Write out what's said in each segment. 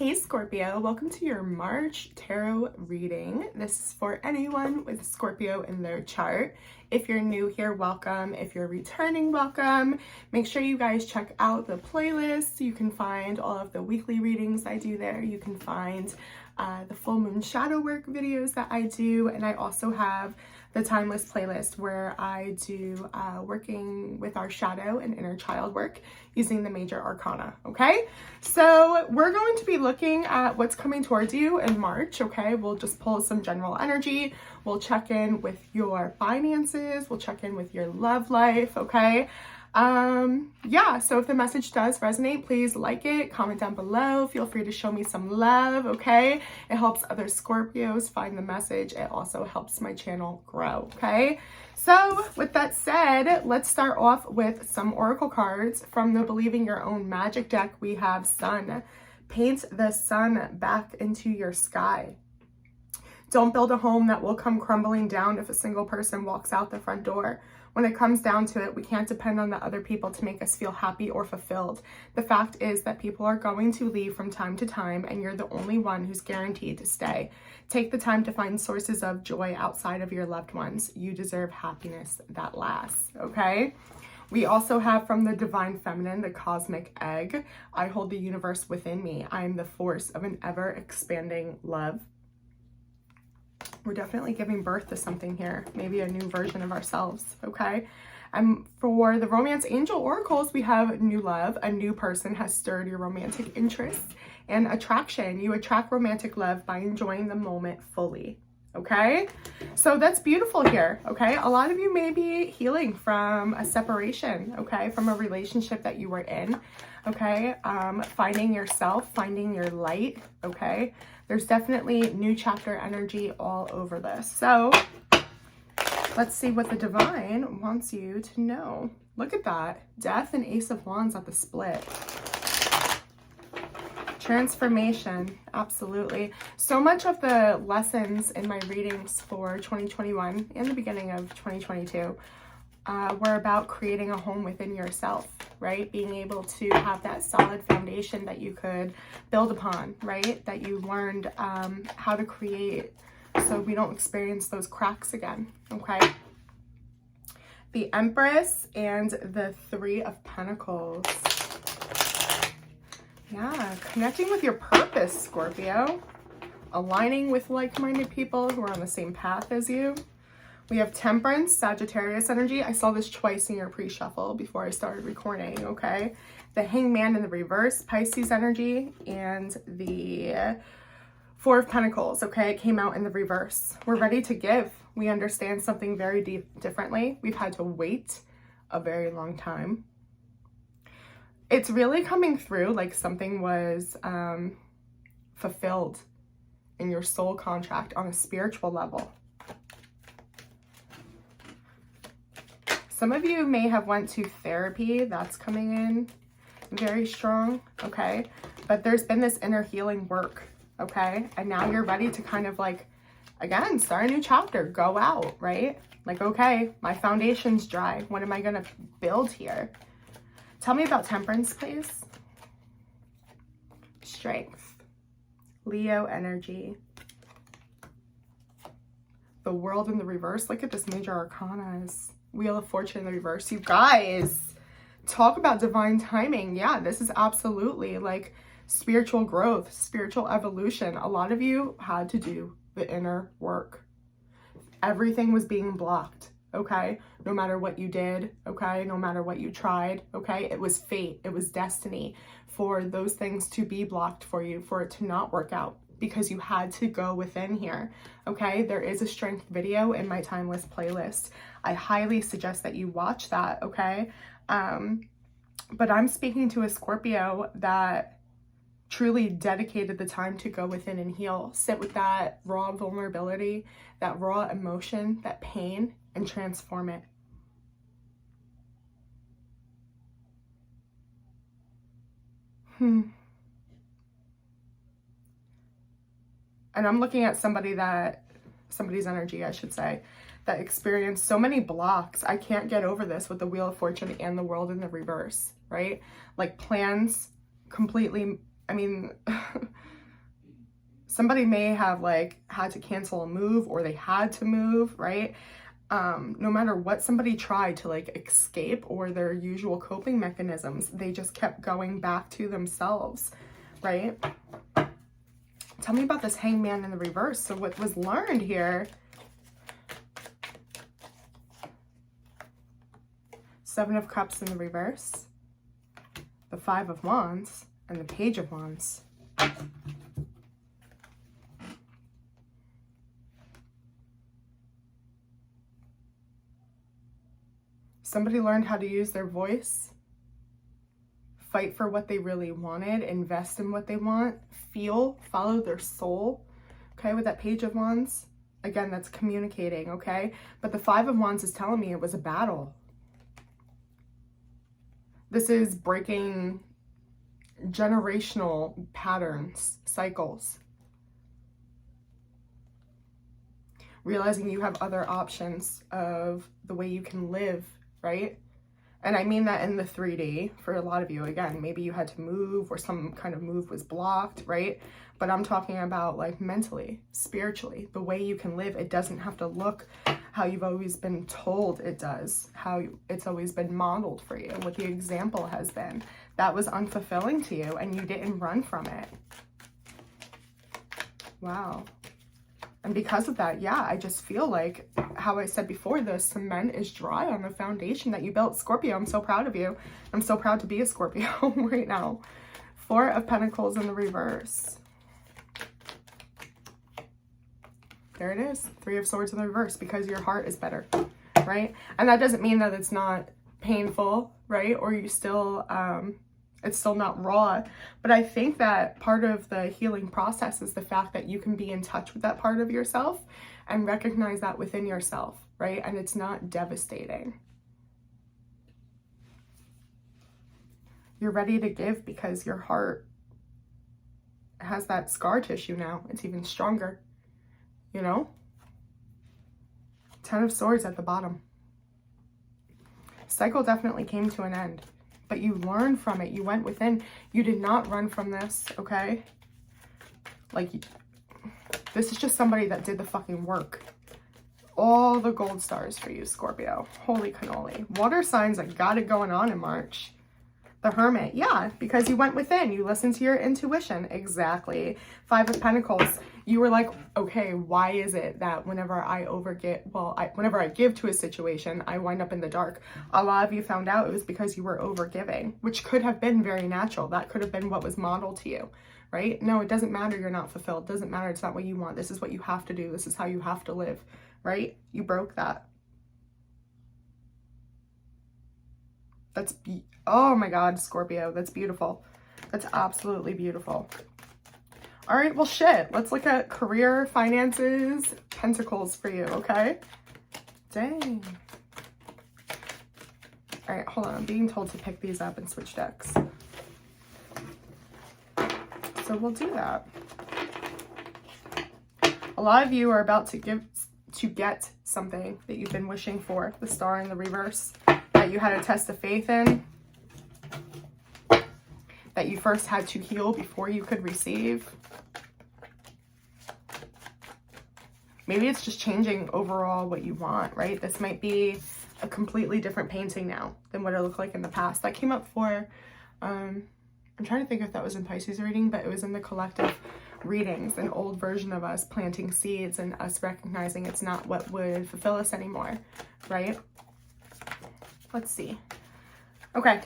Hey Scorpio, welcome to your March tarot reading. This is for anyone with Scorpio in their chart. If you're new here, welcome. If you're returning, welcome. Make sure you guys check out the playlist. You can find all of the weekly readings I do there. You can find the full moon shadow work videos that I do. And I also have the timeless playlist where I do working with our shadow and inner child work using the major arcana. Okay, so we're going to be looking at what's coming towards you in March. Okay, we'll just pull some general energy. We'll check in with your finances. We'll check in with your love life. Okay. Yeah, so if the message does resonate, please like it, comment down below, feel free to show me some love. Okay, it helps other Scorpios find the message. It also helps my channel grow. Okay, so with that said, let's start off with some oracle cards from the Believing Your Own Magic deck. We have Sun. Paint the sun back into your sky. Don't build a home that will come crumbling down if a single person walks out the front door. When it comes down to it, we can't depend on the other people to make us feel happy or fulfilled. The fact is that people are going to leave from time to time, and you're the only one who's guaranteed to stay. Take the time to find sources of joy outside of your loved ones. You deserve happiness that lasts, okay? We also have from the Divine Feminine, the Cosmic Egg. I hold the universe within me. I am the force of an ever-expanding love. We're definitely giving birth to something here, maybe a new version of ourselves, okay? And for the Romance Angel Oracles, we have new love. A new person has stirred your romantic interest and attraction. You attract romantic love by enjoying the moment fully, okay? So that's beautiful here, okay? A lot of you may be healing from a separation, okay? From a relationship that you were in, okay? Finding yourself, finding your light, okay? There's definitely new chapter energy all over this. So let's see what the Divine wants you to know. Look at that. Death and Ace of Wands at the split. Transformation, absolutely. So much of the lessons in my readings for 2021 and the beginning of 2022 were about creating a home within yourself, right? Being able to have that solid foundation that you could build upon, right? That you learned how to create so we don't experience those cracks again, okay? The Empress and the Three of Pentacles. Yeah, connecting with your purpose, Scorpio. Aligning with like-minded people who are on the same path as you. We have Temperance, Sagittarius energy. I saw this twice in your pre-shuffle before I started recording, okay? The Hangman in the reverse, Pisces energy, and the Four of Pentacles, okay? It came out in the reverse. We're ready to give. We understand something very differently. We've had to wait a very long time. It's really coming through like something was fulfilled in your soul contract on a spiritual level. Some of you may have went to therapy. That's coming in very strong, okay? But there's been this inner healing work, okay? And now you're ready to kind of like, again, start a new chapter, go out, right? Like, okay, my foundation's dry. What am I gonna build here? Tell me about Temperance, please. Strength. Leo energy. The World in the reverse. Look at this major arcana. Wheel of Fortune in the reverse. You guys, talk about divine timing. Yeah, this is absolutely like spiritual growth, spiritual evolution. A lot of you had to do the inner work. Everything was being blocked, okay? No matter what you did, okay? No matter what you tried, okay? It was fate. It was destiny for those things to be blocked for you, for it to not work out, because you had to go within here, okay? There is a strength video in my timeless playlist. I highly suggest that you watch that, okay? But I'm speaking to a Scorpio that truly dedicated the time to go within and heal, sit with that raw vulnerability, that raw emotion, that pain, and transform it. And I'm looking at somebody's energy, I should say, that experienced so many blocks. I can't get over this with the Wheel of Fortune and the World in the reverse, right? Like plans completely, I mean, Somebody may have like had to cancel a move, or they had to move, right? No matter what somebody tried to like escape or their usual coping mechanisms, they just kept going back to themselves, right? Tell me about this Hangman in the reverse. So what was learned here? Seven of Cups in the reverse, the Five of Wands, and the Page of Wands. Somebody learned how to use their voice, fight for what they really wanted, invest in what they want, feel, follow their soul, okay, with that Page of Wands. Again, that's communicating, okay? But the Five of Wands is telling me it was a battle. This is breaking generational patterns, cycles. Realizing you have other options of the way you can live, right? And I mean that in the 3D for a lot of you. Again, maybe you had to move or some kind of move was blocked, right? But I'm talking about like mentally, spiritually, the way you can live. It doesn't have to look how you've always been told it does, how it's always been modeled for you, what the example has been. That was unfulfilling to you and you didn't run from it. Wow. And because of that, yeah, I just feel like, how I said before, the cement is dry on the foundation that you built. Scorpio, I'm so proud of you. I'm so proud to be a Scorpio right now. Four of Pentacles in the reverse. There it is. Three of Swords in the reverse, because your heart is better, right? And that doesn't mean that it's not painful, right? Or you still, it's still not raw. But I think that part of the healing process is the fact that you can be in touch with that part of yourself and recognize that within yourself, right? And it's not devastating. You're ready to give because your heart has that scar tissue now. It's even stronger, you know? Ten of Swords at the bottom. Cycle definitely came to an end. But you learned from it. You went within. You did not run from this, okay? Like, this is just somebody that did the fucking work. All the gold stars for you, Scorpio. Holy cannoli. Water signs that got it going on in March. The Hermit. Yeah, because you went within. You listened to your intuition. Exactly. Five of Pentacles. You were like, okay, why is it that whenever I whenever I give to a situation, I wind up in the dark? A lot of you found out it was because you were overgiving, which could have been very natural. That could have been what was modeled to you, right? No, it doesn't matter you're not fulfilled. It doesn't matter. It's not what you want. This is what you have to do. This is how you have to live, right? You broke that. Oh my God, Scorpio, that's beautiful. That's absolutely beautiful. All right, well, shit. Let's look at career, finances, pentacles for you, okay? Dang. All right, hold on. I'm being told to pick these up and switch decks. So we'll do that. A lot of you are about to get something that you've been wishing for. The Star in the reverse. That you had a test of faith in. That you first had to heal before you could receive. Maybe it's just changing overall what you want, right? This might be a completely different painting now than what it looked like in the past. That came up for, I'm trying to think if that was in Pisces reading, but it was in the collective readings, an old version of us planting seeds and us recognizing it's not what would fulfill us anymore, right? Let's see. Okay.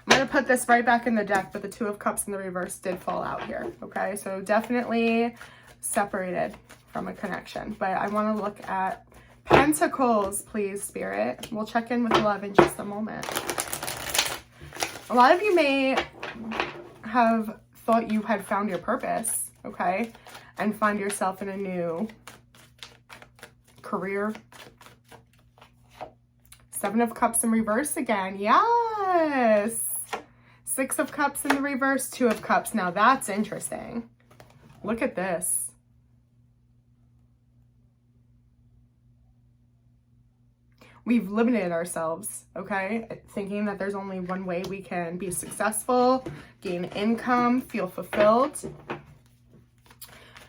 I'm going to put this right back in the deck, but the Two of Cups in the reverse did fall out here. Okay, so definitely separated from a connection. But I want to look at Pentacles, please, Spirit. We'll check in with love in just a moment. A lot of you may have thought you had found your purpose, okay, and find yourself in a new career. Seven of Cups in reverse again. Yes. Six of Cups in the reverse, Two of Cups. Now that's interesting. Look at this. we've limited ourselves, okay? Thinking that there's only one way we can be successful, gain income, feel fulfilled.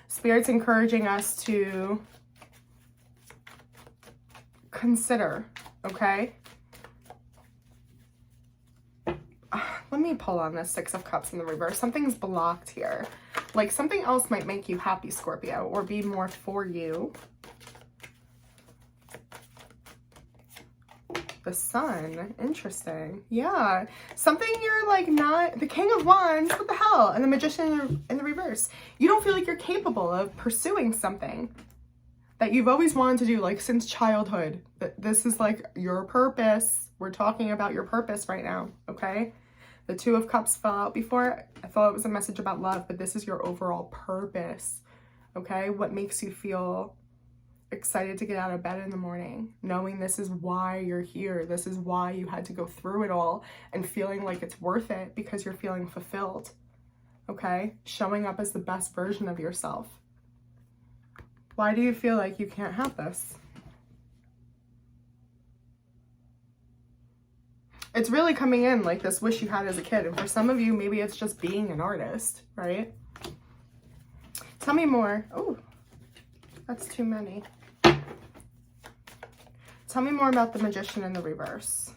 Spirit's encouraging us to consider, okay? Let me pull on this Six of Cups in the reverse. Something's blocked here. Like something else might make you happy, Scorpio, or be more for you. The Sun, interesting. Yeah, something you're like not, the King of Wands, what the hell? And the Magician in the reverse. You don't feel like you're capable of pursuing something that you've always wanted to do, like since childhood. This is like your purpose. We're talking about your purpose right now, okay? The Two of Cups fell out before. I thought it was a message about love, but this is your overall purpose, okay? What makes you feel excited to get out of bed in the morning, knowing this is why you're here. This is why you had to go through it all, and feeling like it's worth it because you're feeling fulfilled, okay? Showing up as the best version of yourself. Why do you feel like you can't have this? It's really coming in like this wish you had as a kid. And for some of you, maybe it's just being an artist, right? Tell me more. Oh, that's too many. Tell me more about the Magician in the reverse.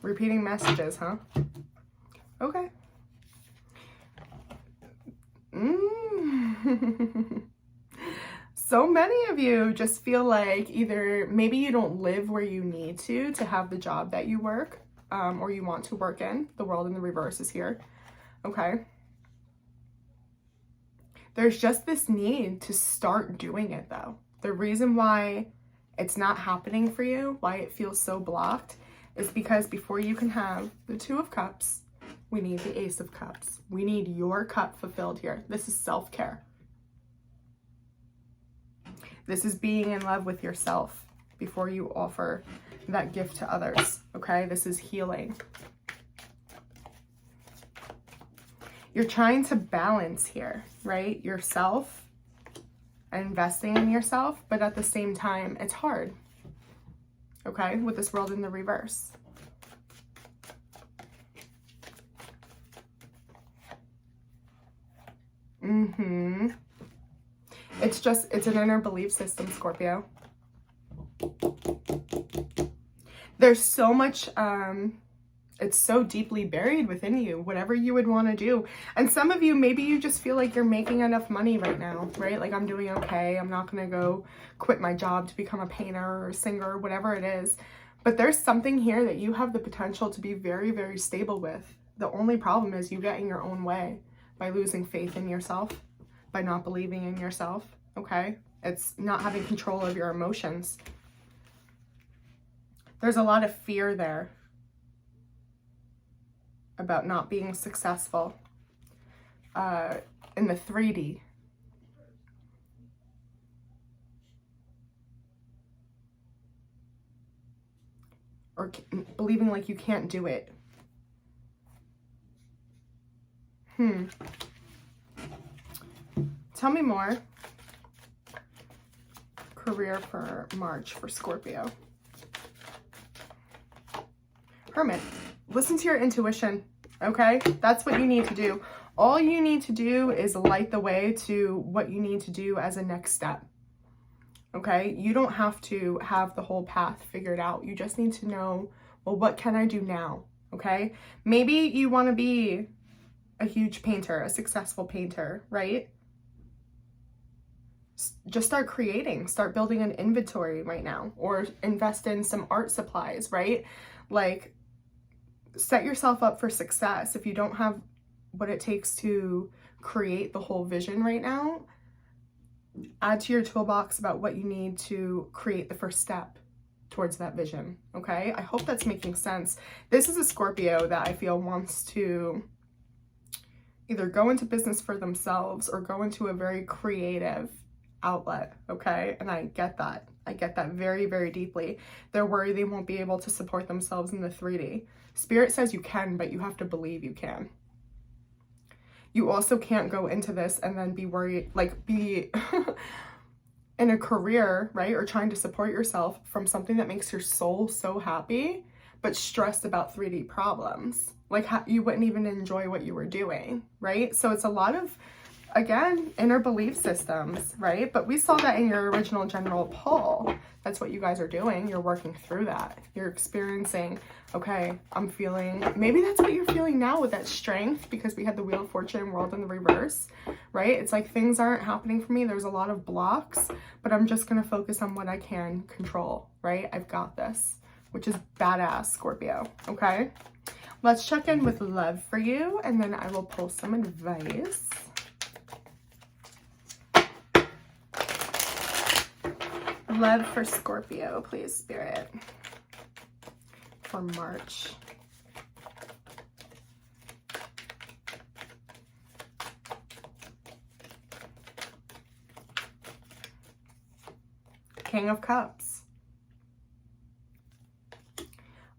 Repeating messages, huh? Okay. So many of you just feel like either maybe you don't live where you need to have the job that you work, or you want to work in. The World in the reverse is here. Okay. There's just this need to start doing it though. The reason why it's not happening for you, why it feels so blocked, is because before you can have the Two of Cups, we need the Ace of Cups. We need your cup fulfilled here. This is self-care. This is being in love with yourself before you offer that gift to others, okay? This is healing. You're trying to balance here, right? Yourself and investing in yourself, but at the same time, it's hard. Okay, with this World in the reverse. It's an inner belief system, Scorpio. There's so much, it's so deeply buried within you, whatever you would want to do. And some of you, maybe you just feel like you're making enough money right now, right? Like, I'm doing okay. I'm not going to go quit my job to become a painter or a singer or whatever it is. But there's something here that you have the potential to be very, very stable with. The only problem is you get in your own way by losing faith in yourself, by not believing in yourself, okay? It's not having control of your emotions. There's a lot of fear there about not being successful in the 3D. Or believing like you can't do it. Tell me more. Career for March for Scorpio. Hermit. Listen to your intuition, okay? That's what you need to do. All you need to do is light the way to what you need to do as a next step, okay? You don't have to have the whole path figured out. You just need to know, well, what can I do now, okay? Maybe you want to be a huge painter, a successful painter, right? Just start creating, start building an inventory right now, or invest in some art supplies, right? Like, set yourself up for success. If you don't have what it takes to create the whole vision right now, add to your toolbox about what you need to create the first step towards that vision, okay? I hope that's making sense. This is a Scorpio that I feel wants to either go into business for themselves or go into a very creative outlet, okay? And I get that. I get that very, very deeply. They're worried they won't be able to support themselves in the 3D. Spirit says you can, but you have to believe you can. You also can't go into this and then be worried, like be in a career, right? Or trying to support yourself from something that makes your soul so happy, but stressed about 3D problems. Like you wouldn't even enjoy what you were doing, right? So it's a lot of, again, inner belief systems, right? But we saw that in your original general pull. That's what you guys are doing. You're working through that. You're experiencing, okay, I'm feeling, maybe that's what you're feeling now with that strength, because we had the Wheel of Fortune World in the reverse, right? It's like things aren't happening for me. There's a lot of blocks, but I'm just going to focus on what I can control, right? I've got this, which is badass, Scorpio, okay? Let's check in with love for you, and then I will pull some advice. Love for Scorpio, please, Spirit, for March. King of Cups.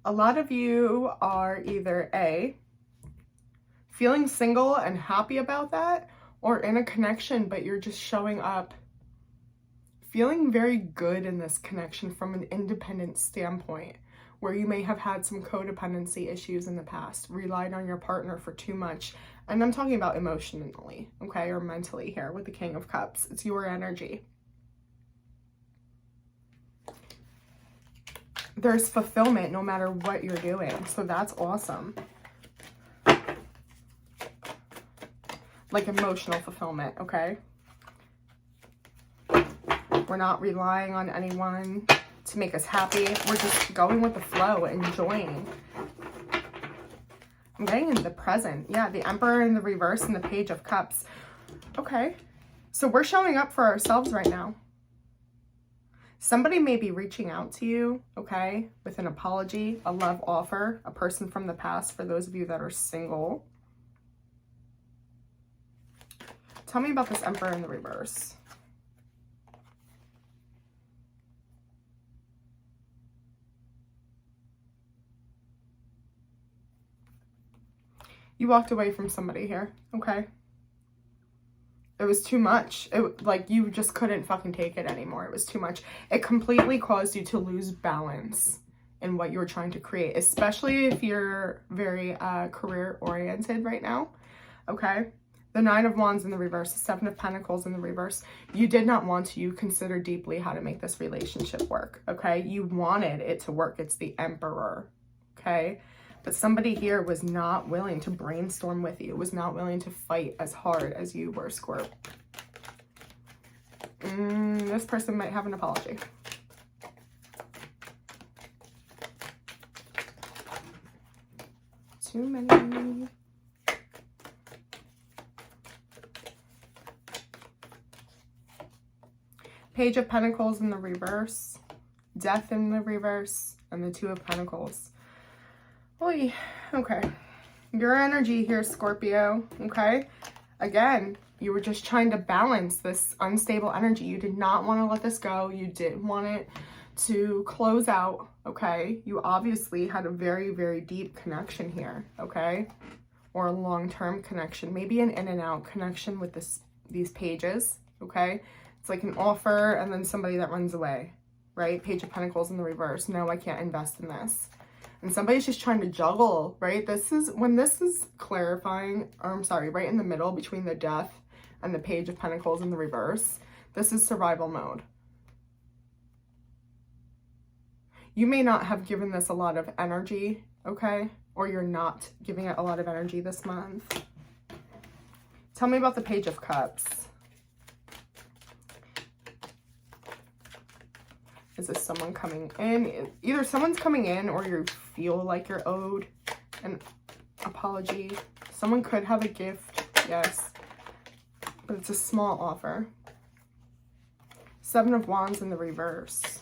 A lot of you are either A, feeling single and happy about that, or in a connection, but you're just showing up feeling very good in this connection from an independent standpoint, where you may have had some codependency issues in the past, relied on your partner for too much. And I'm talking about emotionally, okay, or mentally here with the King of Cups. It's your energy. There's fulfillment no matter what you're doing. So that's awesome. Like emotional fulfillment, okay? We're not relying on anyone to make us happy. We're just going with the flow, enjoying. I'm getting into the present. Yeah, the Emperor in the reverse and the Page of Cups. Okay, so we're showing up for ourselves right now. Somebody may be reaching out to you, okay, with an apology, a love offer, a person from the past for those of you that are single. Tell me about this Emperor in the reverse. You walked away from somebody here, okay? It was too much. Like, you just couldn't fucking take it anymore. It was too much. It completely caused you to lose balance in what you were trying to create, especially if you're very career-oriented right now, okay? The Nine of Wands in the reverse, the Seven of Pentacles in the reverse. You did not want to. You considered deeply how to make this relationship work, okay? You wanted it to work. It's the Emperor, okay? But somebody here was not willing to brainstorm with you, was not willing to fight as hard as you were, Scorp. This person might have an apology. Too many. Page of Pentacles in the reverse, Death in the reverse, and the Two of Pentacles. Oy, okay. Your energy here, Scorpio, okay? Again, you were just trying to balance this unstable energy. You did not want to let this go. You did want it to close out, okay? You obviously had a very, very deep connection here, okay? Or a long-term connection, maybe an in and out connection with these pages, okay? It's like an offer and then somebody that runs away, right? Page of Pentacles in the reverse. No, I can't invest in this. And somebody's just trying to juggle, right? This is, when this is clarifying, or I'm sorry, right in the middle between the Death and the Page of Pentacles in the reverse, this is survival mode. You may not have given this a lot of energy, okay? Or you're not giving it a lot of energy this month. Tell me about the Page of Cups. Is this someone coming in? Either someone's coming in or you feel like you're owed an apology. Someone could have a gift, yes, but it's a small offer. Seven of Wands in the reverse.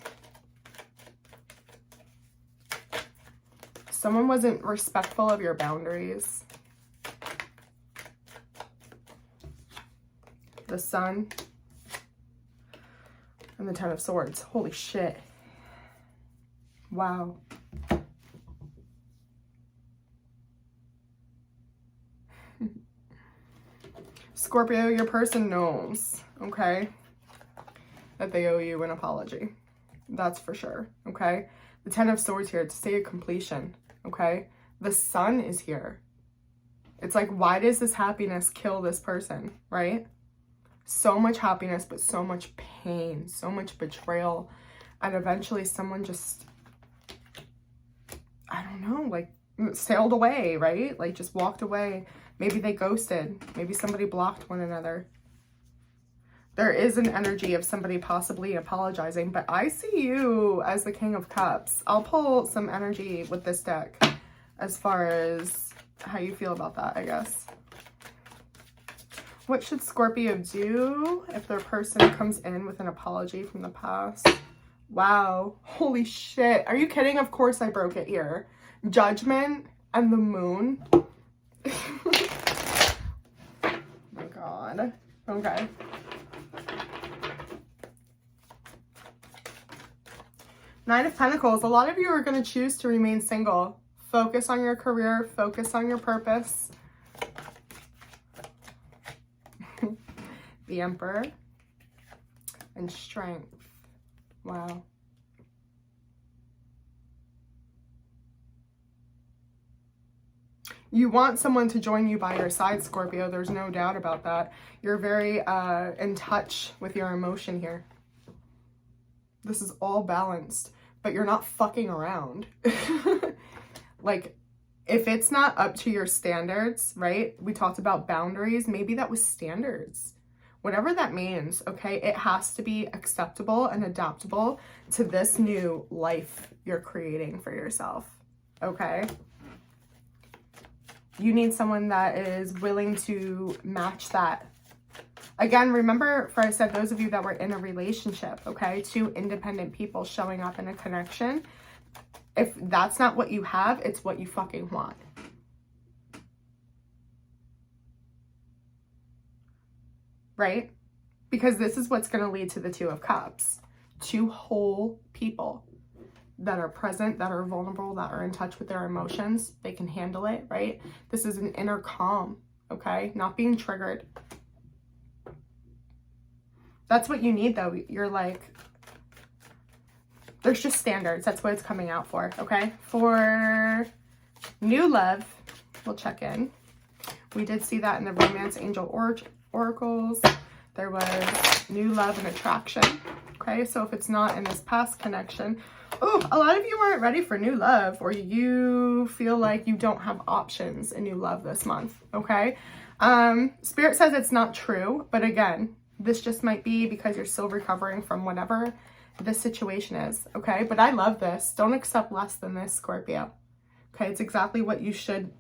Someone wasn't respectful of your boundaries. The Sun And the Ten of Swords. Holy shit. Wow. Scorpio, your person knows, okay, that they owe you an apology. That's for sure, okay? The Ten of Swords here to say a completion, okay? The Sun is here. It's like, why does this happiness kill this person, right? So much happiness, but so much pain, so much betrayal. And eventually someone just, I don't know, like sailed away, right? Like just walked away. Maybe they ghosted. Maybe somebody blocked one another. There is an energy of somebody possibly apologizing, but I see you as the King of Cups. I'll pull some energy with this deck as far as how you feel about that, I guess. What should Scorpio do if their person comes in with an apology from the past? Wow. Holy shit. Are you kidding? Of course I broke it here. Judgment and the Moon. Oh my God. Okay. Nine of Pentacles. A lot of you are going to choose to remain single. Focus on your career. Focus on your purpose. The Emperor. And Strength. Wow. You want someone to join you by your side, Scorpio. There's no doubt about that. You're very in touch with your emotion here. This is all balanced, but you're not fucking around. Like, if it's not up to your standards, right? We talked about boundaries. Maybe that was standards. Whatever that means, okay? It has to be acceptable and adaptable to this new life you're creating for yourself, okay? You need someone that is willing to match that. Again, remember, I said those of you that were in a relationship, okay? Two independent people showing up in a connection. If that's not what you have, it's what you fucking want. Right? Because this is what's going to lead to the Two of Cups. Two whole people that are present, that are vulnerable, that are in touch with their emotions. They can handle it, right? This is an inner calm, okay? Not being triggered. That's what you need, though. You're like, there's just standards. That's what it's coming out for, okay? For new love, we'll check in. We did see that in the Romance Angel Oracles. There was new love and attraction, okay? So if it's not in this past connection, oh, a lot of you aren't ready for new love, or you feel like you don't have options in new love this month, okay? Spirit says it's not true, but again, this just might be because you're still recovering from whatever this situation is, okay? But I love this. Don't accept less than this, Scorpio. Okay, it's exactly what you should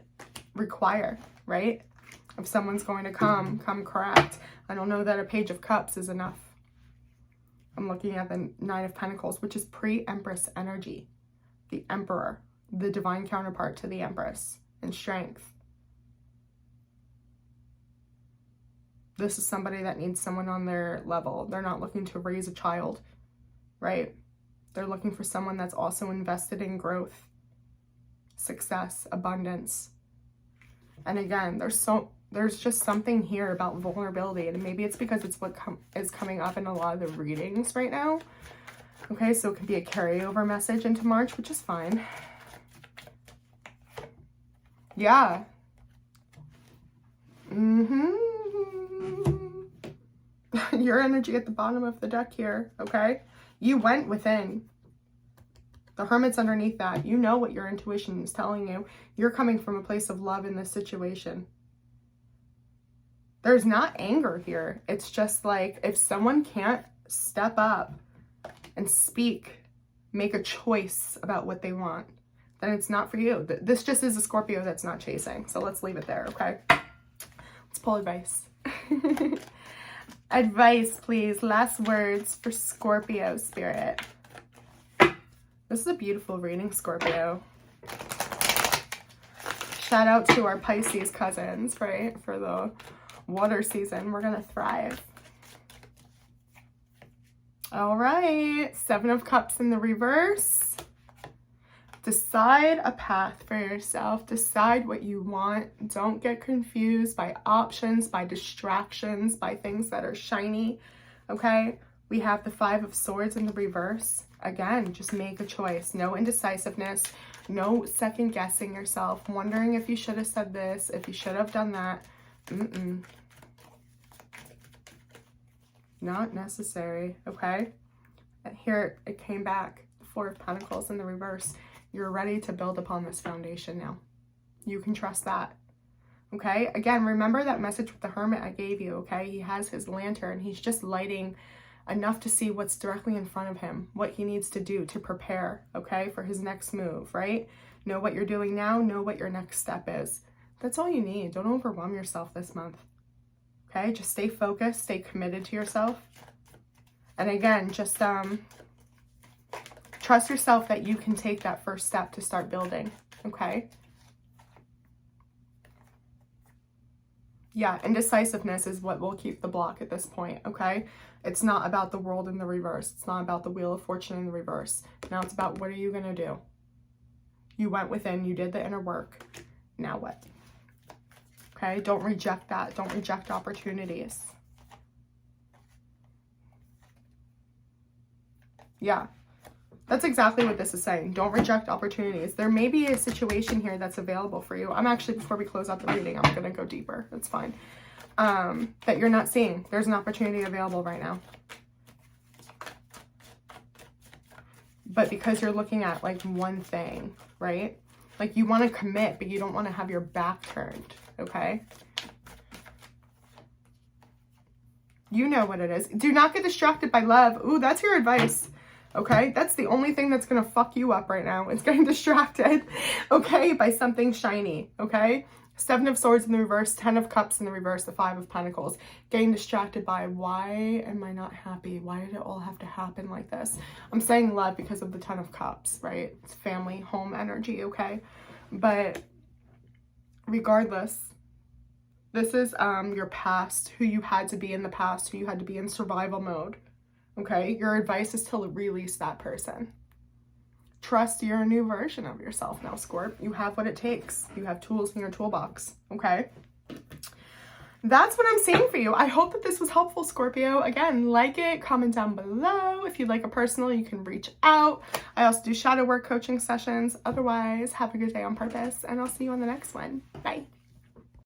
require, right? If someone's going to come correct. I don't know that a Page of Cups is enough. I'm looking at the Nine of Pentacles, which is pre-Empress energy. The Emperor, the divine counterpart to the Empress, and Strength. This is somebody that needs someone on their level. They're not looking to raise a child, right? They're looking for someone that's also invested in growth, success, abundance. And again, there's just something here about vulnerability, and maybe it's because it's what is coming up in a lot of the readings right now. Okay, so it can be a carryover message into March, which is fine. Yeah. Your energy at the bottom of the deck here, okay? You went within. The Hermit's underneath that. You know what your intuition is telling you. You're coming from a place of love in this situation. There's not anger here. It's just like, if someone can't step up and speak, make a choice about what they want, then it's not for you. This just is a Scorpio that's not chasing. So let's leave it there, okay? Let's pull advice. Advice, please. Last words for Scorpio, Spirit. This is a beautiful reading, Scorpio. Shout out to our Pisces cousins, right? For the water season. We're going to thrive. All right, Seven of Cups in the reverse. Decide a path for yourself. Decide what you want. Don't get confused by options, by distractions, by things that are shiny, okay? We have the Five of Swords in the reverse. Again, just make a choice. No indecisiveness, no second guessing yourself, wondering if you should have said this, if you should have done that. Not necessary, okay? And here it came back, the Four of Pentacles in the reverse. You're ready to build upon this foundation now. You can trust that, okay? Again, remember that message with the Hermit I gave you, okay? He has his lantern. He's just lighting enough to see what's directly in front of him, what he needs to do to prepare, okay, for his next move, right? Know what you're doing now. Know what your next step is. That's all you need. Don't overwhelm yourself this month, okay? Just stay focused, stay committed to yourself. And again, just trust yourself that you can take that first step to start building, okay? Yeah, indecisiveness is what will keep the block at this point, okay? It's not about the World in the reverse. It's not about the Wheel of Fortune in the reverse. Now it's about, what are you going to do? You went within, you did the inner work. Now what? Okay, don't reject that. Don't reject opportunities. Yeah. That's exactly what this is saying. Don't reject opportunities. There may be a situation here that's available for you. I'm actually, before we close out the reading, I'm going to go deeper. That's fine. That you're not seeing. There's an opportunity available right now. But because you're looking at like one thing, right? Like you want to commit, but you don't want to have your back turned, okay? You know what it is. Do not get distracted by love. Ooh, that's your advice. Okay, that's the only thing that's going to fuck you up right now. It's getting distracted, okay, by something shiny, okay? Seven of Swords in the reverse, 10 of Cups in the reverse, the Five of Pentacles. Getting distracted by, why am I not happy? Why did it all have to happen like this? I'm saying love because of the 10 of Cups, right? It's family, home energy, okay? But regardless, this is your past, who you had to be in the past, who you had to be in survival mode. Okay, your advice is to release that person. Trust you're a new version of yourself now, Scorp. You have what it takes. You have tools in your toolbox, okay? That's what I'm seeing for you. I hope that this was helpful, Scorpio. Again, like it, comment down below. If you'd like a personal, you can reach out. I also do shadow work coaching sessions. Otherwise, have a good day on purpose, and I'll see you on the next one. Bye.